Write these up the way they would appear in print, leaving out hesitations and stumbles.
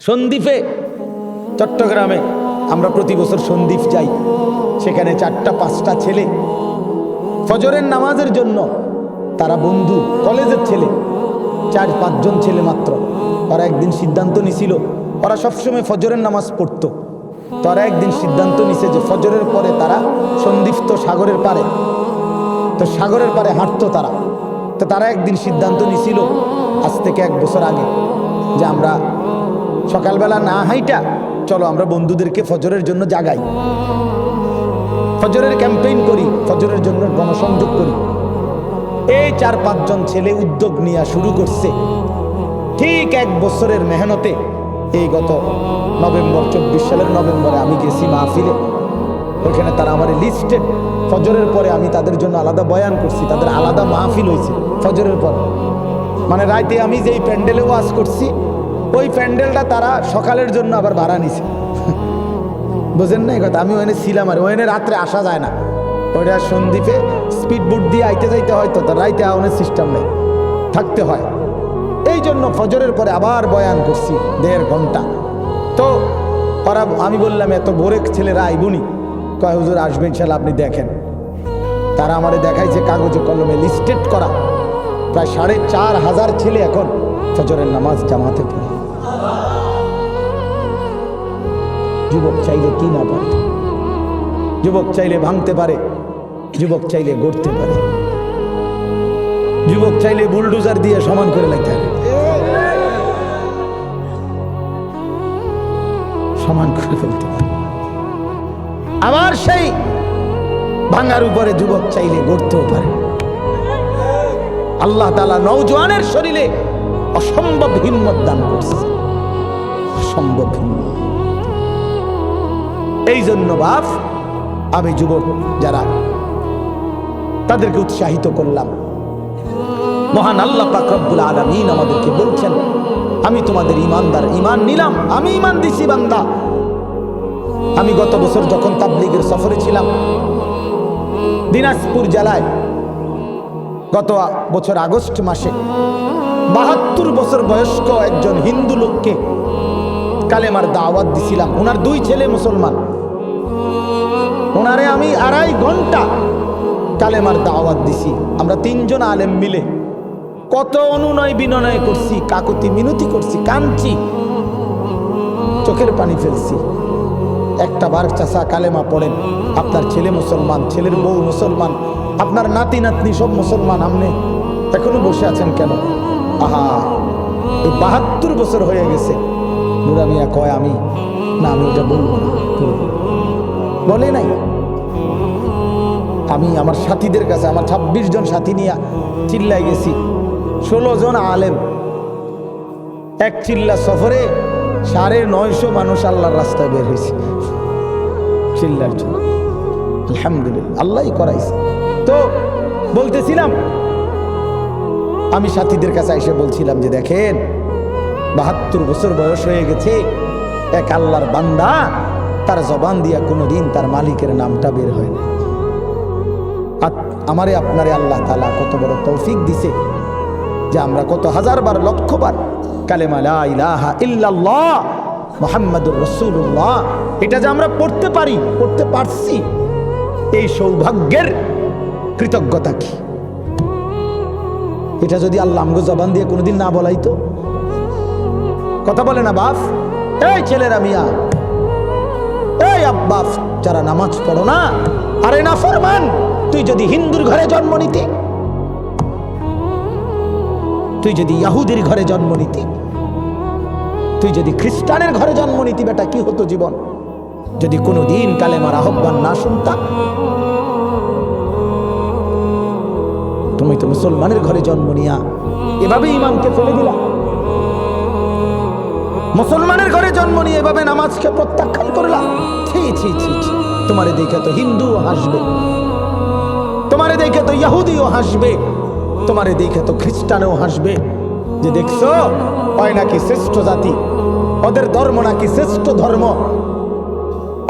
সন্দ্বীপে, চট্টগ্রামে আমরা প্রতি বছর সন্দ্বীপ যাই। সেখানে 4টা-5টা ছেলে ফজরের নামাজের জন্য, তারা বন্ধু, কলেজের ছেলে, 4-5 জন ছেলে মাত্র। ওরা একদিন সিদ্ধান্ত নিছিল, ওরা সবসময় ফজরের নামাজ পড়তো। তারা একদিন সিদ্ধান্ত নিছে যে ফজরের পরে তারা সন্দ্বীপ তো সাগরের পারে, তো সাগরের পারে হাঁটতো তারা। তো তারা একদিন সিদ্ধান্ত নিছিল আজ থেকে 1 বছর আগে যে আমরা সকালবেলা না হাইটা চলো আমরা বন্ধুদেরকে ফজরের জন্য জাগাই, ফজরের ক্যাম্পেইন করি, ফজরের জন্য গণসংযোগ করি। এই 4-5 জন ছেলে উদ্যোগ নেওয়া শুরু করছে। ঠিক 1 বছরের মেহনতে এই গত নভেম্বর, 24 সালের নভেম্বরে আমি গেছি মাহফিলে। ওইখানে তারা আমার লিস্টেড, ফজরের পরে আমি তাদের জন্য আলাদা বয়ান করছি, তাদের আলাদা মাহফিল হয়েছে ফজরের পরে। মানে রাতে আমি যেই প্যান্ডেলে ওয়াজ করছি ওই প্যান্ডেলটা তারা সকালের জন্য আবার ভাড়া নিছে। বুঝেন না এই কথা? আমি ওখানে ছিলাম, আর ওখানে রাত্রে আসা যায় না। ওইটা সন্দ্বীপে স্পিড বোট দিয়ে আইতে যাইতে হয়, তো রাইতে আওয়ানোর সিস্টেম নেই, থাকতে হয়। এই জন্য ফজরের পরে আবার বয়ান করছি 1.5 ঘন্টা। তো ওরা, আমি বললাম এত ভোরে ছেলেরা আইবুনি, কয় হুজুর আসবেন ইনশাআল্লাহ, আপনি দেখেন। তারা আমারে দেখাইছে কাগজে কলমে লিস্টেড করা প্রায় 4,500 ছেলে এখন ফজরের নামাজ জামাতে পড়ে। যুবক চাইলে কি না পারে, যুবক চাইলে ভাঙতে পারে, যুবক চাইলে গড়তে পারে, যুবক চাইলে বুলডোজার দিয়ে সমান করে লাগতে পারে, সমান করে ফেলতে পারে। আবার সেই ভাঙার উপরে যুবক চাইলে গড়তেও পারে। আল্লাহ তাআলা নওজোয়ানের শরীরে অসম্ভব হিম্মত দান করছে, অসম্ভব হিম্মত। এই জন্য বাপ, আমি যুবক যারা তাদেরকে উৎসাহিত করলাম। মহান আল্লাহ পাক রব্বুল আলামিন আমাদেরকে বলছেন, আমি তোমাদের ইমানদার, ইমান নিলাম, আমি ইমান দিছি বান্দা। আমি গত বছর যখন তাবলীগের সফরে ছিলাম দিনাজপুর জেলায়, গত বছর আগস্ট মাসে 72 বছর বয়স্ক একজন হিন্দু লোককে কালেমার দাওয়াত দিছিলাম। ওনার 2 ছেলে মুসলমান, ওনারে আমি 2.5 ঘন্টা কালেমার দাওয়াত দিছি। আমরা 3 জন আলেম মিলে কত অনুনয় বিনয় করছি, কাকুতি মিনতি করছি, কাঁদছি, চোখের পানি ফেলছি। একটা বার চাচা কালেমা পড়েন, আপনার ছেলে মুসলমান, ছেলের বউ মুসলমান, আপনার নাতি নাতনি সব মুসলমান, আপনি এখনো বসে আছেন কেন? আহা, এই 72 বছর হয়ে গেছে। বুড়া মিয়া কয়, আমি না, আমি ওটা বলবো না, বলে নাই। আমি আমার সাথীদের কাছে, আমার 26 জন সাথী নিয়ে চিল্লাই গেছি, 16 জন আলেম, এক চিল্লা সফরে 950 মানুষ আল্লাহর রাস্তায় বের হয়েছে চিল্লার জন্য। আলহামদুলিল্লাহ, আল্লাহই করাইছে। তো বলতেছিলাম, আমি সাথীদের কাছে এসে বলছিলাম যে দেখেন, 72 বছর বয়স হয়ে গেছে, এক আল্লাহর বান্দা, তার জবান দিয়া কোনোদিন তার মালিকের নামটা বের হয় না। আমারে আপনারে আল্লাহ তাআলা কত বড় তৌফিক দিছে যে আমরা কত 1000 বার, 1,00,000 বার কালেমা লা ইলাহা ইল্লাল্লাহ মুহাম্মাদুর রাসূলুল্লাহ, এটা যে আমরা পড়তে পারি, পড়তে পারছি, এই সৌভাগ্যের কৃতজ্ঞতা কি? এটা যদি আল্লাহ আমগো জবান দিয়ে কোনোদিন না বলাইতো। কথা বলে না বাপ? এই ছেলেরা মিয়া, এই আব্বা যারা নামাজ পড়ো না, আরে না ফরমান, তুই যদি হিন্দুর ঘরে জন্ম নিতি, তুই যদি ইহুদির ঘরে জন্ম নিতি, তুই যদি খ্রিস্টানের ঘরে জন্ম নিতি, বেটা কি হতো জীবন? যদি কোনোদিন কালেমার আহ্বান না শুনতাম। তুমি তো মুসলমানের ঘরে জন্ম নিয়া এভাবে ইমানকে ফেলে দিলা, মুসলমানের ঘরে জন্ম নিয়ে এভাবে নামাজকে প্রত্যাখ্যান করলা। ছি ছি ছি ছি, তোমারে দেখে তো হিন্দুও হাসবে, তোমারে দেখে তো ইহুদিও হাসবে, তোমারে দেখে তো খ্রিস্টানও হাসবে, যে দেখছো ওই নাকি শ্রেষ্ঠ জাতি, ওদের ধর্ম নাকি শ্রেষ্ঠ ধর্ম,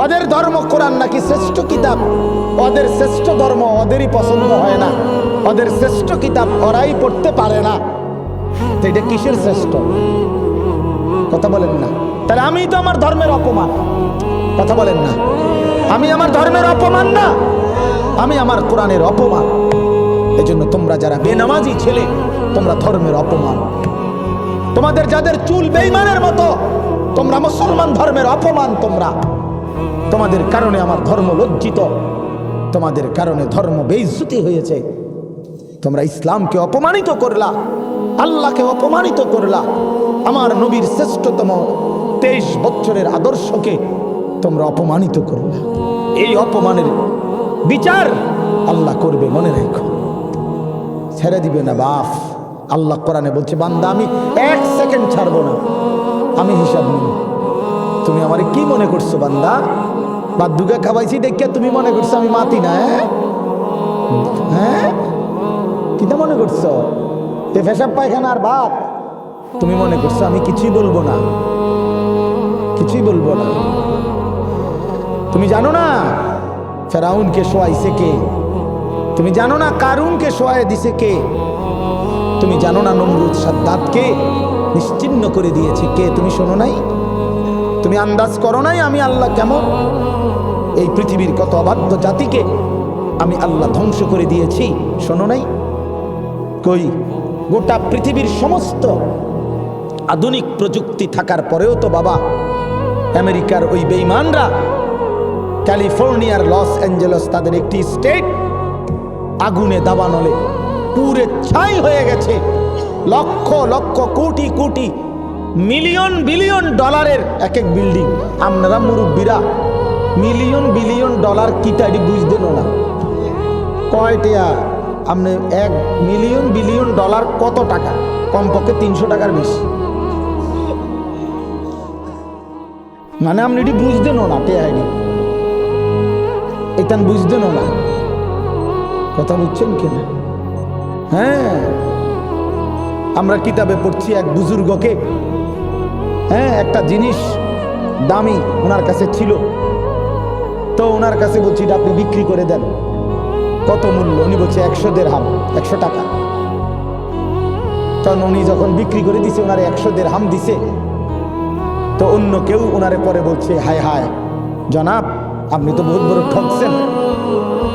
ওদের ধর্ম কোরআন নাকি শ্রেষ্ঠ কিতাব, ওদের শ্রেষ্ঠ ধর্ম ওদেরই পছন্দ হয় না, ওদের শ্রেষ্ঠ কিতাব ওরাই পড়তে পারে না। তো এটা কিসের শ্রেষ্ঠ? কথা বলেন না? তাহলে তাহলে আমি তো আমার ধর্মের অপমান। কথা বলেন না, আমি আমার ধর্মের অপমান না, আমি আমার কোরআনের অপমান। এজন্য তোমরা যারা বেনামাজি ছেলে, তোমরা ধর্মের অপমান। তোমাদের যাদের চুল বেঈমানের মতো, তোমরা মুসলমান ধর্মের অপমান। তোমাদের কারণে আমার ধর্ম লজ্জিত, তোমাদের কারণে ধর্ম বেইজ্জতি হয়েছে। তোমরা ইসলামকে অপমানিত করলা, আল্লাহকে অপমানিত করলা, আমার নবীর শ্রেষ্ঠতম 23 বছরের আদর্শকে তোমরা অপমানিত করলা। এই অপমানের বিচার আল্লাহ করবে, মনে রেখো। ছেড়ে দিবে না বাপ। আল্লাহ কোরআনে বলছে, বান্দা আমি 1 সেকেন্ড ছাড়বো না, আমি হিসাব নেব। তুমি আমারে কি মনে করছো বান্দা? বাদ্দুকে খাওয়াইছি দেখিয়া তুমি মনে করছো আমি মাতি না? হ্যাঁ, কিটা মনে করছো? এ পেশাব পায়খানা আর ভাত তুমি মনে করছো আমি কিছুই বলবো না, কিছুই বলবো না। তুমি জানো না ফেরাউনকে শোয়াইছে কে? তুমি জানো না কারুনকে শোয়াই দিছে কে? তুমি জানো না নমরুদ সাদ্দাতকে নিশ্চিহ্ন করে দিয়েছে কে? তুমি শোনো নাই? তুমি আন্দাজ করো নাই আমি আল্লাহ কেমন? এই পৃথিবীর কত অবাধ্য জাতিকে আমি আল্লাহ ধ্বংস করে দিয়েছি, শোনো নাই? কই, গোটা পৃথিবীর সমস্ত আধুনিক প্রযুক্তি থাকার পরেও তো বাবা আমেরিকার ওই বেঈমানরা, ক্যালিফোর্নিয়ার লস অ্যাঞ্জেলস তাদের একটি স্টেট আগুনে দাবানলে পুরে ছাই হয়ে গেছে। লক্ষ লক্ষ কোটি কোটি মিলিয়ন বিলিয়ন ডলারের এক এক বিল্ডিং। আপনারা মুরব্বীরা মিলিয়ন বিলিয়ন ডলার কি তাই বুঝতেন না? কয়টা আপনি 1 মিলিয়ন বিলিয়ন ডলার কত টাকা? কমপক্ষে 300 টাকার বেশি। মানে আপনি এটি বুঝতেন না, টেহাইনি এটা বুঝতেন না। কথা বুঝছেন কিনা? হ্যাঁ, আমরা কিতাবে পড়ছি এক বুজুর্গকে, হ্যাঁ, একটা জিনিস দামি ওনার কাছে ছিল, তো ওনার কাছে বলছি এটা আপনি বিক্রি করে দেন। কত মূল্য? উনি বলছে 100 দিরহাম, 100 টাকা। তখন উনি যখন বিক্রি করে দিছে, ওনারে 100 দিরহাম দিছে। তো অন্য কেউ ওনারে পরে বলছে, হায় হায় জনাব, আপনি তো বহুত বড় ঠকছেন,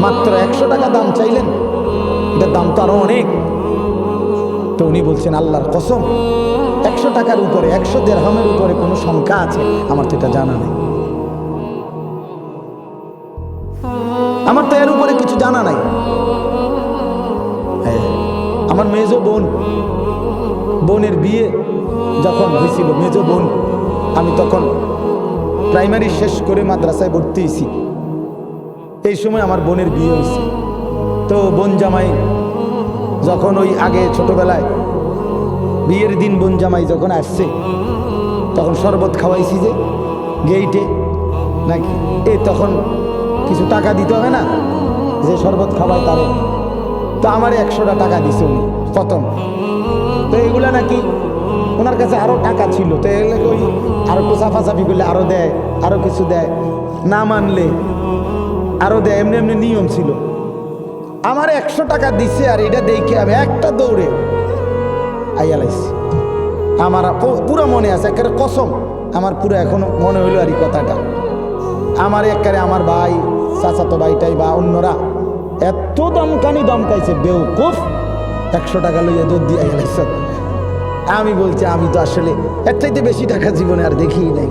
মাত্র 100 টাকা দাম চাইলেন, এটার দাম তো আরো অনেক। তো উনি বলছেন, আল্লাহর কসম 100 টাকার উপরে, 100 দিরহামের উপরে কোনো সংখ্যা আছে? আমার তো এটা জানা নেই, আমার তো এর উপরে কিছু জানা নাই। আমার মেজো বোনের বিয়ে যখন হয়েছিল, মেজো বোন, আমি তখন প্রাইমারি শেষ করে মাদ্রাসায় ভর্তি হয়েছি। এই সময় আমার বোনের বিয়ে হয়েছে। তো বোন জামাই যখন ওই আগে ছোটবেলায় বিয়ের দিন বোন জামাই যখন আসছে, তখন শরবত খাওয়াইছি যে গেইটে নাকি, তখন কিছু টাকা দিতে হবে না, যে শরবত খাওয়ায় তারে। তো আমার 100টা টাকা দিছে উনি প্রথম। তো এগুলা নাকি ওনার কাছে আরো টাকা ছিল, তো এগুলো ওই আরো একটু সাফাসাফি করলে আরো দেয়, আরো কিছু দেয়, না মানলে আরো দেয়, এমনি এমনি নিয়ম ছিল। আমার 100 টাকা দিছে, আর এটা দেখে আমি একটা দৌড়ে আইয়া লাইছি। আমার পুরো মনে আছে, একেবারে কসম, আমার পুরো এখনো মনে হইলো আর এই কথাটা। আমার একেবারে আমার ভাই, চাচাতো ভাইটাই বা অন্যরা এত দমকাইছে, বেউকুফ 100 টাকা লইয়া দৌড় দিয়ে আইয়া লাইছ। আমি বলছি, আমি তো আসলে এর চাইতে বেশি টাকা জীবনে আর দেখিই নাই।